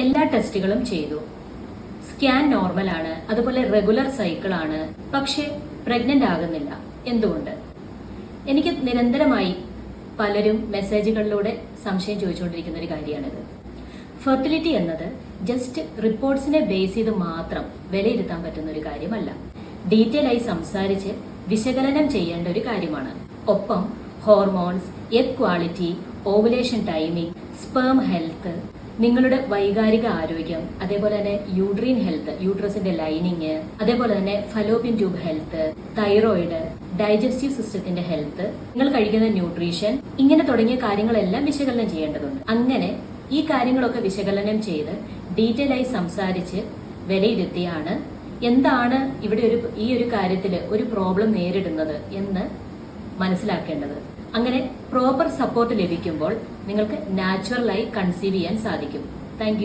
എല്ലാ ടെസ്റ്റുകളും ചെയ്തു. സ്കാൻ നോർമൽ ആണ്, അതുപോലെ റെഗുലർ സൈക്കിൾ ആണ്. പക്ഷെ പ്രഗ്നന്റ് ആകുന്നില്ല. എന്തുകൊണ്ട്? എനിക്ക് നിരന്തരമായി പലരും മെസ്സേജുകളിലൂടെ സംശയം ചോദിച്ചുകൊണ്ടിരിക്കുന്ന ഒരു കാര്യമാണിത്. ഫെർട്ടിലിറ്റി എന്നത് ജസ്റ്റ് റിപ്പോർട്ട്സിനെ ബേസ് ചെയ്ത് മാത്രം വിലയിരുത്താൻ പറ്റുന്ന ഒരു കാര്യമല്ല. ഡീറ്റെയിൽ ആയി സംസാരിച്ച് വിശകലനം ചെയ്യേണ്ട ഒരു കാര്യമാണ്. ഒപ്പം hormones, egg quality, ovulation timing, sperm health, നിങ്ങളുടെ വൈകാരിക ആരോഗ്യം, അതേപോലെ തന്നെ യൂട്രീൻ ഹെൽത്ത്, യൂട്രസിന്റെ ലൈനിങ്, അതേപോലെ തന്നെ Fallopian tube health, thyroid, digestive സിസ്റ്റത്തിന്റെ ഹെൽത്ത്, നിങ്ങൾ കഴിക്കുന്ന ന്യൂട്രീഷൻ, ഇങ്ങനെ തുടങ്ങിയ കാര്യങ്ങളെല്ലാം വിശകലനം ചെയ്യേണ്ടതുണ്ട്. അങ്ങനെ ഈ കാര്യങ്ങളൊക്കെ വിശകലനം ചെയ്ത് ഡീറ്റെയിൽ ആയി സംസാരിച്ച് വിലയിരുത്തിയാണ് എന്താണ് ഇവിടെ ഈ ഒരു കാര്യത്തിൽ ഒരു പ്രോബ്ലം നേരിടുന്നത് എന്ന് മനസ്സിലാക്കേണ്ടത്. അങ്ങനെ പ്രോപ്പർ സപ്പോർട്ട് ലഭിക്കുമ്പോൾ നിങ്ങൾക്ക് നാച്ചുറലായി കൺസീവ് ചെയ്യാൻ സാധിക്കും. താങ്ക്